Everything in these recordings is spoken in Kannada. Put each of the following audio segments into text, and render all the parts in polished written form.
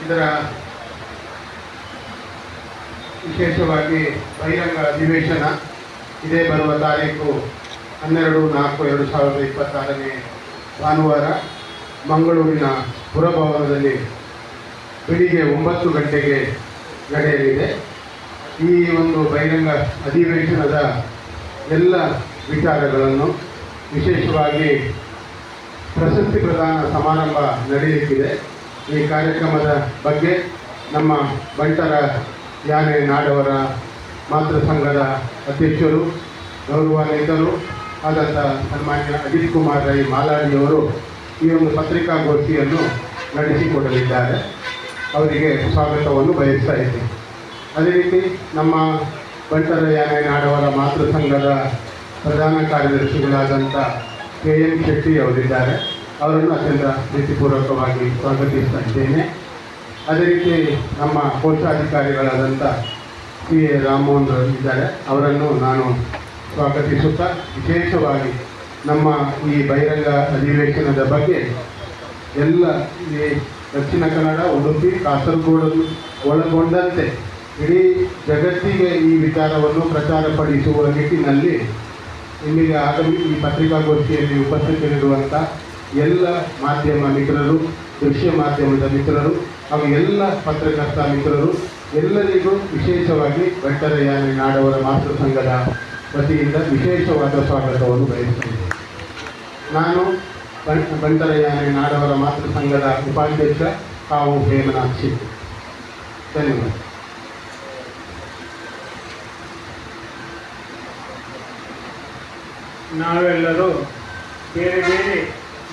ಇದರ ವಿಶೇಷವಾಗಿ ಬಹಿರಂಗ ಅಧಿವೇಶನ ಇದೇ ಬರುವ ತಾರೀಕು 12/4/2026 ಭಾನುವಾರ ಮಂಗಳೂರಿನ ಪುರಭವನದಲ್ಲಿ ಬೆಳಿಗ್ಗೆ 9 ಗಂಟೆಗೆ ನಡೆಯಲಿದೆ. ಈ ಒಂದು ಬಹಿರಂಗ ಅಧಿವೇಶನದ ಎಲ್ಲ ವಿಚಾರಗಳನ್ನು ವಿಶೇಷವಾಗಿ ಪ್ರಶಸ್ತಿ ಪ್ರದಾನ ಸಮಾರಂಭ ನಡೆಯಲಿಕ್ಕಿದೆ. ಈ ಕಾರ್ಯಕ್ರಮದ ಬಗ್ಗೆ ನಮ್ಮ ಬಂಟರ ಯಾನೆ ನಾಡವರ ಮಾತೃ ಸಂಘದ ಅಧ್ಯಕ್ಷರು ಗೌರವಾನ್ವಿತರು ಆದಂಥ ಸನ್ಮಾನ್ಯ ಅಜಿತ್ ಕುಮಾರ್ ರೈ ಮಾಲಾಡಿಯವರು ಈ ಒಂದು ಪತ್ರಿಕಾಗೋಷ್ಠಿಯನ್ನು ನಡೆಸಿಕೊಡಲಿದ್ದಾರೆ. ಅವರಿಗೆ ಸ್ವಾಗತವನ್ನು ಬಯಸ್ತಾ ಇದ್ದೇನೆ. ಅದೇ ರೀತಿ ನಮ್ಮ ಬಂಟರ ಯಾನೆ ನಾಡವರ ಮಾತೃ ಸಂಘದ ಪ್ರಧಾನ ಕಾರ್ಯದರ್ಶಿಗಳಾದಂಥ KM ಶೆಟ್ಟಿ ಅವರಿದ್ದಾರೆ. ಅವರನ್ನು ಅತ್ಯಂತ ಪ್ರೀತಿಪೂರ್ವಕವಾಗಿ ಸ್ವಾಗತಿಸ್ತಾ ಇದ್ದೇನೆ. ಅದೇ ರೀತಿ ನಮ್ಮ ಕೋಶಾಧಿಕಾರಿಗಳಾದಂಥ CA ರಾಮಮೋಹನ್ ಇದ್ದಾರೆ. ಅವರನ್ನು ನಾನು ಸ್ವಾಗತಿಸುತ್ತಾ ವಿಶೇಷವಾಗಿ ನಮ್ಮ ಈ ಬಹಿರಂಗ ಅಧಿವೇಶನದ ಬಗ್ಗೆ ಎಲ್ಲ ಈ ದಕ್ಷಿಣ ಕನ್ನಡ, ಉಡುಪಿ, ಕಾಸರಗೋಡನ್ನು ಒಳಗೊಂಡಂತೆ ಇಡೀ ಜಗತ್ತಿಗೆ ಈ ವಿಚಾರವನ್ನು ಪ್ರಚಾರಪಡಿಸುವ ನಿಟ್ಟಿನಲ್ಲಿ ಇಲ್ಲಿಗೆ ಈ ಪತ್ರಿಕಾಗೋಷ್ಠಿಯಲ್ಲಿ ಉಪಸ್ಥಿತರಿರುವಂಥ ಎಲ್ಲ ಮಾಧ್ಯಮ ಮಿತ್ರರು, ದೃಶ್ಯ ಮಾಧ್ಯಮದ ಮಿತ್ರರು ಹಾಗೂ ಎಲ್ಲ ಪತ್ರಕರ್ತ ಮಿತ್ರರು ಎಲ್ಲರಿಗೂ ವಿಶೇಷವಾಗಿ ಬಂಟರ ಯಾನೆ ನಾಡವರ ಮಾತೃ ಸಂಘದ ವತಿಯಿಂದ ವಿಶೇಷವಾದ ಸ್ವಾಗತವನ್ನು ಬಯಸುತ್ತೇನೆ. ನಾನು ಬಂಟರ ಯಾನೆ ನಾಡವರ ಮಾತೃ ಸಂಘದ ಉಪಾಧ್ಯಕ್ಷ ಕಾವು ಹೇಮನಾಥ್ ಶೆಟ್ಟಿ. ಧನ್ಯವಾದ. ನಾವೆಲ್ಲರೂ ಬೇರೆ ಬೇರೆ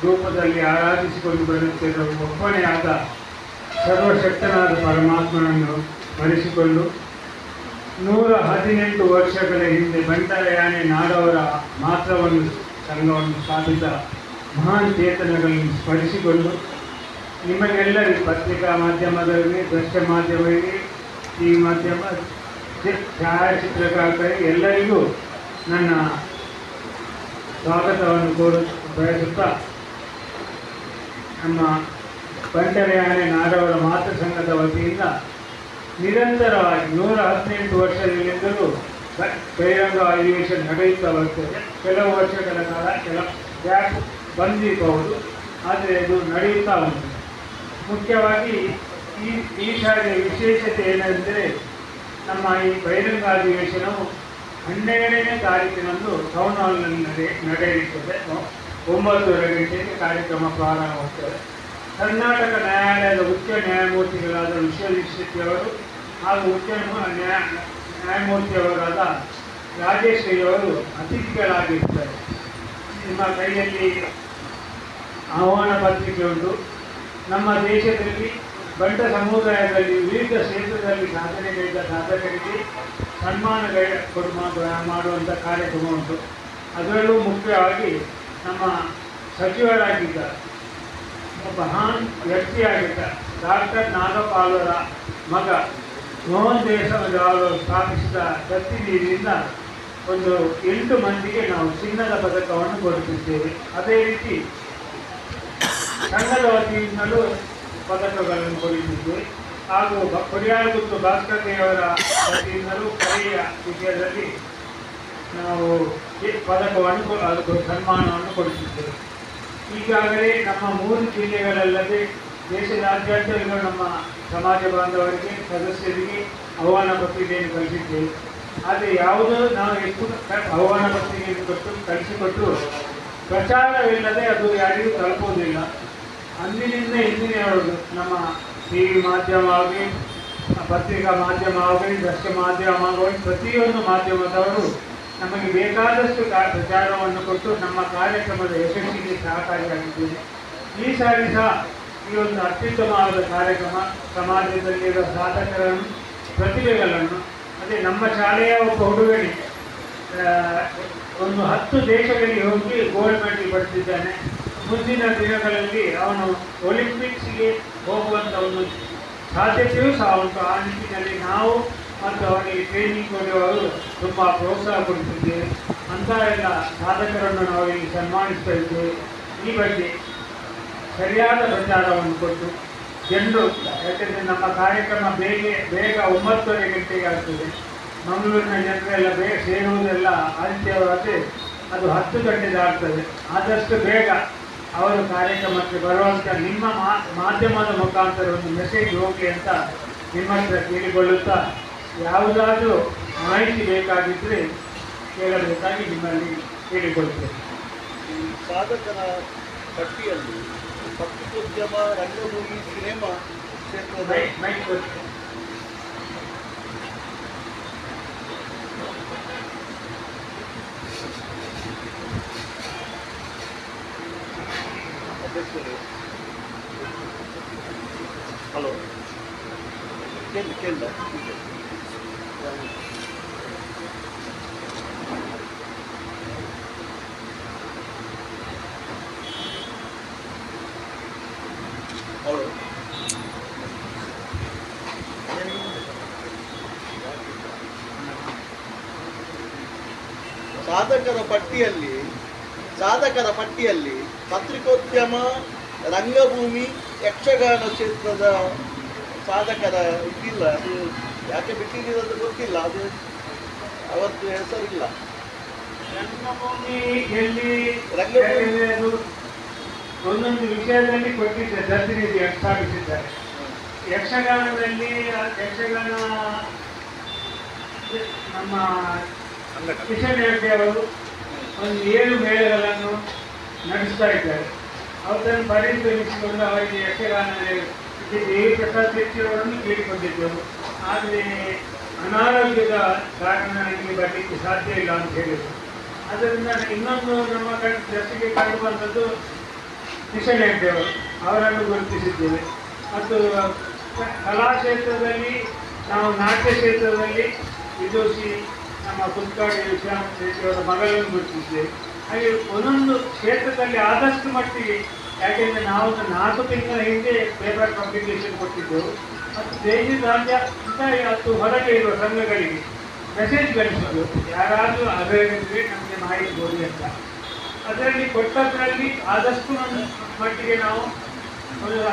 ರೂಪದಲ್ಲಿ ಆರಾಧಿಸಿಕೊಂಡು ಬರುತ್ತಿರುವ ಒಬ್ಬನೇ ಆದ ಸರ್ವಶಕ್ತನಾದ ಪರಮಾತ್ಮನನ್ನು ಸ್ಮರಿಸಿಕೊಂಡು 118 ವರ್ಷಗಳ ಹಿಂದೆ ಬಂಟರ ಯಾನೆ ನಾಡವರ ಮಾತ್ರವನ್ನು ಸಂಘವನ್ನು ಸ್ಥಾಪಿತ ಮಹಾನ್ ಚೇತನಗಳನ್ನು ಸ್ಮರಿಸಿಕೊಂಡು ನಿಮಗೆಲ್ಲರಿಗೂ ಪತ್ರಿಕಾ ಮಾಧ್ಯಮದವರಿಗೆ, ದೃಶ್ಯ ಮಾಧ್ಯಮಗಳಿಗೆ, ಟಿವಿ ಮಾಧ್ಯಮ, ಛಾಯಾಚಿತ್ರಕಾರರಿಗೆ ಎಲ್ಲರಿಗೂ ನನ್ನ ಸ್ವಾಗತವನ್ನು ಬಯಸುತ್ತಾ ನಮ್ಮ ಬಂಟರ ಯಾನೆ ನಾಡವರ ಮಾತೃ ಸಂಘದ ವತಿಯಿಂದ ನಿರಂತರವಾಗಿ 118 ವರ್ಷಗಳಿಂದಲೂ ಬಹಿರಂಗ ಅಧಿವೇಶನ ನಡೆಯುತ್ತಾ ಬರ್ತದೆ. ಕೆಲವು ವರ್ಷಗಳ ಕಾಲ ಗ್ಯಾಪ್ ಬಂದಿರಬಹುದು, ಆದರೆ ಇದು ನಡೆಯುತ್ತಾ ಉಂಟು. ಮುಖ್ಯವಾಗಿ ಈ ಶಾಲೆಯ ವಿಶೇಷತೆ ಏನೆಂದರೆ ನಮ್ಮ ಈ ಬಹಿರಂಗ ಅಧಿವೇಶನವು 12ನೇ ತಾರೀಕಿನಂದು ಟೌನ್ ಹಾಲ್ನಲ್ಲಿ ನಡೆಯಲಿರ್ತದೆ. 9:30 ಗಂಟೆಗೆ ಕಾರ್ಯಕ್ರಮ ಪ್ರಾರಂಭವಾಗುತ್ತದೆ. ಕರ್ನಾಟಕ ನ್ಯಾಯಾಲಯದ ಉಚ್ಚ ನ್ಯಾಯಮೂರ್ತಿಗಳಾದ ವಿಶ್ವದೀಕ್ಷಿತಿಯವರು ಹಾಗೂ ಉಚ್ಚ ನ್ಯಾಯಮೂರ್ತಿಯವರಾದ ರಾಜೇಶ್ ಅವರು ಅತಿಥಿಗಳಾಗಿರ್ತಾರೆ. ನಿಮ್ಮ ಕೈಯಲ್ಲಿ ಆಹ್ವಾನ ಪತ್ರಿಕೆ ಉಂಟು. ನಮ್ಮ ದೇಶದಲ್ಲಿ ಬಂಟ ಸಮುದಾಯದಲ್ಲಿ ವಿವಿಧ ಕ್ಷೇತ್ರದಲ್ಲಿ ಸಾಧನೆಗೈದ ಸಾಧಕರಿಗೆ ಸನ್ಮಾನ ಮಾಡುವಂಥ ಕಾರ್ಯಕ್ರಮ ಉಂಟು. ಅದರಲ್ಲೂ ಮುಖ್ಯವಾಗಿ ನಮ್ಮ ಸಚಿವರಾಗಿದ್ದ ಮಹಾನ್ ವ್ಯಕ್ತಿಯಾಗಿದ್ದ ಡಾಕ್ಟರ್ ನಾಗಪಾಲರ ಮಗ ಮೋಹನ್ ದೇಸಾಯಿ ಅವರು ಸ್ಥಾಪಿಸಿದ ದತ್ತಿ ನೀರಿನಿಂದ ಒಂದು 8 ಮಂದಿಗೆ ನಾವು ಚಿನ್ನದ ಪದಕವನ್ನು ಕೊಡುತ್ತಿದ್ದೇವೆ. ಅದೇ ರೀತಿ ಸಂಘದ ವತಿಯಿಂದಲೂ ಪದಕಗಳನ್ನು ಕೊಡುತ್ತಿದ್ದೇವೆ. ಹಾಗೂ ಕೊಡಿಯಾಳಗುತ್ತು ಭಾಸ್ಕರ್ ದೇವರ ವತಿಯಿಂದಲೂ ಕಲೆಯ ವಿಷಯದಲ್ಲಿ ನಾವು ಪದಕವನ್ನು ಸನ್ಮಾನವನ್ನು ಕೊಡುತ್ತಿದ್ದೇವೆ. ಈಗಾಗಲೇ ನಮ್ಮ 3 ಜಿಲ್ಲೆಗಳಲ್ಲದೆ ದೇಶದಾದ್ಯಂತ ನಮ್ಮ ಸಮಾಜ ಬಾಂಧವರಿಗೆ, ಸದಸ್ಯರಿಗೆ ಆಹ್ವಾನ ಪತ್ರಿಕೆಯನ್ನು ಕಳಿಸಿದ್ದೇವೆ. ಆದರೆ ಯಾವುದೋ ನಾವು ಎಷ್ಟು ಆಹ್ವಾನ ಪತ್ರಿಕೆಯನ್ನು ಕಳಿಸಿಕೊಟ್ಟು ಪ್ರಚಾರವಿಲ್ಲದೆ ಅದು ಯಾರಿಗೂ ತಲುಪುವುದಿಲ್ಲ. ಅಂದಿನಿಂದ ಇಂದಿನವರೆಗೂ ನಮ್ಮ ಟಿವಿ ಮಾಧ್ಯಮ ಆಗಲಿ, ಪತ್ರಿಕಾ ಮಾಧ್ಯಮ ಆಗಲಿ, ದೃಶ್ಯ ಮಾಧ್ಯಮ ಆಗಲಿ, ಪ್ರತಿಯೊಂದು ಮಾಧ್ಯಮದವರು ನಮಗೆ ಬೇಕಾದಷ್ಟು ಪ್ರಚಾರವನ್ನು ಕೊಟ್ಟು ನಮ್ಮ ಕಾರ್ಯಕ್ರಮದ ಯಶಸ್ಸಿಗೆ ಸಹಕಾರಿಯಾಗಿದ್ದೇನೆ. ಈ ಸಾರಿ ಸಹ ಈ ಒಂದು ಅತ್ಯುತ್ತಮವಾದ ಕಾರ್ಯಕ್ರಮ ಸಮಾಜದಲ್ಲಿರುವ ಸಾಧಕರನ್ನು, ಪ್ರತಿಭೆಗಳನ್ನು, ಅದೇ ನಮ್ಮ ಶಾಲೆಯ ಒಬ್ಬ ಹುಡುಗನಿಗೆ ಒಂದು 10 ದೇಶಗಳಿಗೆ ಹೋಗಿ ಗೋಲ್ಡ್ ಮೆಡಲ್ ಪಡೆದಿದ್ದಾನೆ. ಮುಂದಿನ ದಿನಗಳಲ್ಲಿ ಅವನು ಒಲಿಂಪಿಕ್ಸ್ಗೆ ಹೋಗುವಂಥ ಒಂದು ಸಾಧ್ಯತೆಯೂ ಸಹ ಉಂಟು. ಆ ನಿಟ್ಟಿನಲ್ಲಿ ನಾವು ಮತ್ತು ಅವನಿಗೆ ಟ್ರೈನಿಂಗ್ ಕೊಡುವವರು ತುಂಬ ಪ್ರೋತ್ಸಾಹ ಕೊಡುತ್ತಿದ್ದೇವೆ. ಅಂಥ ಎಲ್ಲ ಸಾಧಕರನ್ನು ನಾವು ಇಲ್ಲಿ ಸನ್ಮಾನಿಸ್ತಾ ಇದ್ದೇವೆ. ಈ ಬಗ್ಗೆ ಸರಿಯಾದ ಪ್ರಚಾರವನ್ನು ಕೊಟ್ಟು ಜನರು ಯಾಕೆಂದರೆ ನಮ್ಮ ಕಾರ್ಯಕ್ರಮ ಬೇಗ 9:30 ಗಂಟೆಗೆ ಆಗ್ತದೆ. ಮಂಗಳೂರಿನ ಜನರೆಲ್ಲ ಬೇಗ ಸೇರುವುದೆಲ್ಲ ಆದಿತ್ಯವಾದರೆ ಅದು 10 ಗಂಟೆಗೆ ಆಗ್ತದೆ. ಆದಷ್ಟು ಬೇಗ ಅವರು ಕಾರ್ಯಕ್ರಮಕ್ಕೆ ಬರುವಂಥ ನಿಮ್ಮ ಮಾಧ್ಯಮದ ಮುಖಾಂತರ ಒಂದು ಮೆಸೇಜ್ ಹೋಗಲಿ ಅಂತ ನಿಮ್ಮ ಹತ್ರ ಕೇಳಿಕೊಳ್ಳುತ್ತಾ, ಯಾವುದಾದ್ರೂ ಮಾಹಿತಿ ಬೇಕಾಗಿದ್ದರೆ ಕೇಳಬೇಕಾಗಿ ನಿಮ್ಮಲ್ಲಿ ಕೇಳಿಕೊಳ್ತೇನೆ. ಈ ಸಾಧಕರ ಪಟ್ಟಿಯಲ್ಲಿ ಪತ್ರಿಕೋದ್ಯಮ, ರಂಗಭೂಮಿ, ಸಿನಿಮಾ ಕ್ಷೇತ್ರದ ಮೈಕ್ ಕೊಡ್ತೇನೆ. ಅಧ್ಯಕ್ಷರು. ಹಲೋ, ಕೇಳಿಲ್ಲ. ಹಲೋ, ಸಾಧಕರ ಪಟ್ಟಿಯಲ್ಲಿ ಪತ್ರಿಕೋದ್ಯಮ, ರಂಗಭೂಮಿ, ಯಕ್ಷಗಾನ ಕ್ಷೇತ್ರದ ಸಾಧಕರ ಇದಿಲ್ಲ. ಅದು ಯಾಕೆ ಬಿಟ್ಟಿರೋದು ಗೊತ್ತಿಲ್ಲ. ಅದು ಅವತ್ತು ಹೆಸರಿಲ್ಲ. ರಂಗಭೂಮಿಯಲ್ಲಿ ರಂಗಭೂಮಿ ಅದು ಒಂದೊಂದು ವಿಷಯದಲ್ಲಿ ಕೊಟ್ಟಿದ್ದಾರೆ, ಪ್ರತಿನಿಧಿ ಸ್ಥಾಪಿಸಿದ್ದಾರೆ. ಯಕ್ಷಗಾನದಲ್ಲಿ ಯಕ್ಷಗಾನ ನಮ್ಮ ಕಿಶನ್ ಹೆಗ್ಡೆ ಅವರು ಒಂದು 7 ಮೇಳಗಳನ್ನು ನಡೆಸ್ತಾ ಇದ್ದಾರೆ. ಅವರನ್ನು ಪರಿಗಣಿಸಿಕೊಂಡು ಅವರಿಗೆ ಯಕ್ಷಗಾನ ದೇವಿ ಪ್ರಸಾದ್ ಶೆಟ್ಟಿಯವರನ್ನು ಕೇಳಿಕೊಂಡಿದ್ದರು. ಆದರೆ ಅನಾರೋಗ್ಯದ ಕಾರಣ ನನಗೆ ಬರಲಿಕ್ಕೆ ಸಾಧ್ಯ ಇಲ್ಲ ಅಂತ ಹೇಳಿದರು. ಅದರಿಂದ ಇನ್ನೊಂದು ನಮ್ಮ ದೃಷ್ಟಿಗೆ ಕಾಣುವಂಥದ್ದು ಕಿಶನ್ ಹೆಗ್ಡೆ ಅವರು, ಅವರನ್ನು ಗುರುತಿಸಿದ್ದೇವೆ. ಮತ್ತು ಕಲಾಕ್ಷೇತ್ರದಲ್ಲಿ ನಾವು ನಾಟ್ಯ ಕ್ಷೇತ್ರದಲ್ಲಿ ವಿದೂಷಿ ನಮ್ಮ ಕುತ್ಕಾಡಿ ಶ್ಯಾಮ್ ಶೆಟ್ಟಿಯವರ ಮಗಳನ್ನು ಗುರುತಿಸಿದ್ದೇವೆ. ಹಾಗೆ ಒಂದೊಂದು ಕ್ಷೇತ್ರದಲ್ಲಿ ಆದಷ್ಟು ಮಟ್ಟಿಗೆ, ಯಾಕೆಂದರೆ ನಾವು 4 ತಿಂಗಳ ಹಿಂದೆ ಪೇಪರ್ ಪಬ್ಲಿಕೇಶನ್ ಕೊಟ್ಟಿದ್ದೆವು. ಮತ್ತು ದೇಶದ ರಾಜ್ಯ ಅಂತ ಅದು ಹೊರಗೆ ಇರುವ ಸಂಘಗಳಿಗೆ ಮೆಸೇಜ್ ಕಳಿಸಿದ್ದು, ಯಾರಾದರೂ ಅಗತ್ಯವಿದ್ದರೆ ನಮಗೆ ಮಾಹಿತಿ ಕೊಡಿ ಅಂತ. ಅದರಲ್ಲಿ ಕೊಟ್ಟದ್ರಲ್ಲಿ ಆದಷ್ಟು ಮಟ್ಟಿಗೆ ನಾವು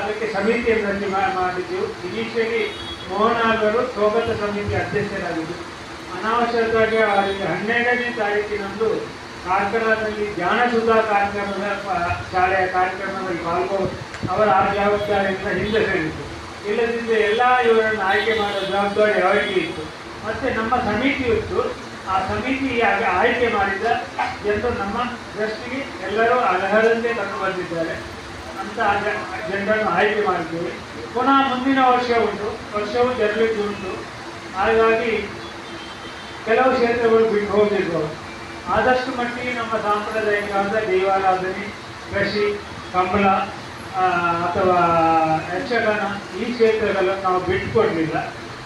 ಅದಕ್ಕೆ ಸಮಿತಿಯನ್ನು ರಚನೆ ಮಾಡಿದ್ದೆವು. ಇನಿಷಿಯಲಿ ಮೋಹನ್ ಅವರು ಸ್ವಾಗತ ಸಮಿತಿ ಅಧ್ಯಕ್ಷರಾಗಿದ್ದರು. ಅನಾವಶ್ಯಕವಾಗಿ ಅವರಿಗೆ 12ನೇ ತಾರೀಕಿನಂದು ಕಾರ್ಕಳದಲ್ಲಿ ಜ್ಞಾನಸುಧಾ ಕಾರ್ಯಕ್ರಮದ ಶಾಲೆಯ ಕಾರ್ಯಕ್ರಮದಲ್ಲಿ ಪಾಲ್ಗೊಂಡು ಅವರ ಆ ಜವಾಬ್ದಾರಿಯಿಂದ ಹಿಂದೆ ಸರಿಯಿತು. ಇಲ್ಲದಿದ್ದರೆ ಎಲ್ಲ ಇವರನ್ನು ಆಯ್ಕೆ ಮಾಡುವ ಜವಾಬ್ದಾರಿ ಅವರಿಗೆ ಇತ್ತು. ಮತ್ತು ನಮ್ಮ ಸಮಿತಿ ಇತ್ತು. ಆ ಸಮಿತಿ ಆಯ್ಕೆ ಮಾಡಿದ ಜನರು ನಮ್ಮ ದೃಷ್ಟಿಗೆ ಎಲ್ಲರೂ ಅರ್ಹರಂತೆ ಕಂಡು ಬಂದಿದ್ದಾರೆ ಅಂತ ಜನರನ್ನು ಆಯ್ಕೆ ಮಾಡಿದ್ದೇವೆ. ಪುನಃ ಮುಂದಿನ ವರ್ಷ ಉಂಟು, ವರ್ಷವೂ ಜರಲಿಕ್ಕೆ ಉಂಟು. ಹಾಗಾಗಿ ಕೆಲವು ಕ್ಷೇತ್ರಗಳು ಬಿಟ್ಟು ಹೋಗಿರ್ಬೋದು. ಆದಷ್ಟು ಮಟ್ಟಿಗೆ ನಮ್ಮ ಸಾಂಪ್ರದಾಯಿಕವಾದ ದೈವಾರಾಧನೆ, ಕೃಷಿ, ಕಂಬಳ ಅಥವಾ ಯಕ್ಷಗಾನ ಈ ಕ್ಷೇತ್ರಗಳನ್ನು ನಾವು ಬಿಟ್ಟುಕೊಡಲಿಲ್ಲ.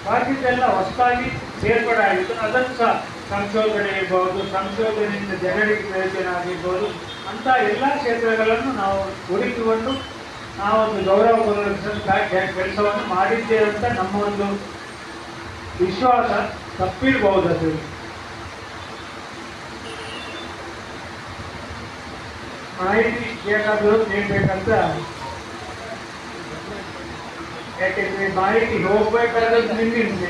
ಬಾಕಿದ್ದೆಲ್ಲ ಹೊಸದಾಗಿ ಸೇರ್ಪಡೆ ಆಗಿತ್ತು. ಅದನ್ನು ಸಹ ಸಂಶೋಧನೆ ಇರ್ಬೋದು, ಸಂಶೋಧನೆಯಿಂದ ಜನರಿಗೆ ಪ್ರಯೋಜನ ಆಗಿರ್ಬೋದು ಅಂಥ ಎಲ್ಲ ಕ್ಷೇತ್ರಗಳನ್ನು ನಾವು ಹುಡುಕಿಕೊಂಡು ನಾವೊಂದು ಗೌರವ ಪುನರುತ್ಥಾನ ಕೆಲಸವನ್ನು ಮಾಡಿದ್ದೇವೆ ಅಂತ ನಮ್ಮ ಒಂದು ವಿಶ್ವಾಸ. ತಪ್ಪಿರ್ಬೋದು. ಅದು ಮಾಹಿತಿ ಬೇಕಾದರೂ ನೀಡಬೇಕಂತ, ಯಾಕೆಂದರೆ ಮಾಹಿತಿ ಹೋಗಬೇಕಾದ್ರೆ ನಿಮ್ಮಿಂದ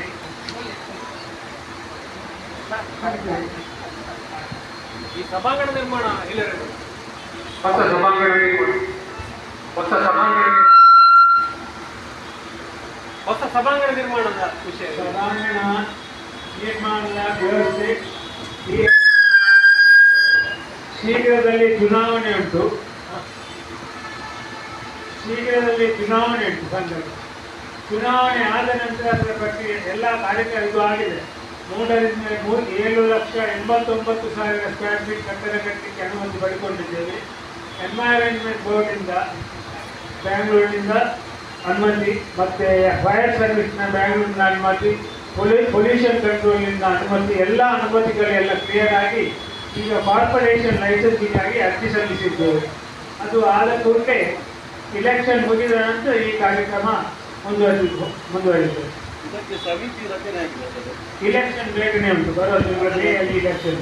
ಈ ಸಭಾಂಗಣ ನಿರ್ಮಾಣ ಇಲ್ಲರೂ ಹೊಸ ಸಭಾಂಗಣ ನಿರ್ಮಾಣದ ವಿಷಯ. ಸಭಾಂಗಣ ನಿರ್ಮಾಣದ ವ್ಯವಸ್ಥೆ ಶೀಘ್ರದಲ್ಲಿ ಚುನಾವಣೆ ಉಂಟು. ಸಂಘ ಚುನಾವಣೆ ಆದ ನಂತರ ಅದರ ಬಗ್ಗೆ ಎಲ್ಲ ಕಾರ್ಯಕ್ರಮ ಇದು ಆಗಿದೆ. 7,89,000 ಸ್ಕ್ವೇರ್ ಫೀಟ್ ಕಟ್ಟಡ ಕಟ್ಟಲಿಕ್ಕೆ ಅನುಮತಿ ಪಡೆದುಕೊಂಡಿದ್ದೇವೆ. ಎನ್ವೈರನ್ಮೆಂಟ್ ಬೋರ್ಡಿಂದ ಬ್ಯಾಂಗ್ಳೂರಿನಿಂದ ಅನುಮತಿ, ಮತ್ತು ಫೈರ್ ಸರ್ವಿಸ್ನ ಬ್ಯಾಂಗ್ಳೂರಿನ ಅನುಮತಿ, ಪೊಲ್ಯೂಷನ್ ಕಂಟ್ರೋಲಿಂದ ಅನುಮತಿ, ಎಲ್ಲ ಅನುಮತಿಗಳೆಲ್ಲ ಕ್ಲಿಯರ್ ಆಗಿ ಈಗ ಕಾರ್ಪೊರೇಷನ್ ಲೈಸೆನ್ಸಿಗಾಗಿ ಅರ್ಜಿ ಸಲ್ಲಿಸಿದ್ದೇವೆ. ಅದು ಆದ ಕೂಡಲೇ ಇಲೆಕ್ಷನ್ ಮುಗಿದ ನಂತರ ಈ ಕಾರ್ಯಕ್ರಮ ಮುಂದುವರಿತದೆ. ಇದಕ್ಕೆ ಸಮಿತಿ ರಚನೆ ಆಗಿದೆ. ಇಲೆಕ್ಷನ್ ಬೇಗನೆ ಉಂಟು, ಬರೋ ತಿಂಗಳಲ್ಲಿ ಇಲೆಕ್ಷನ್.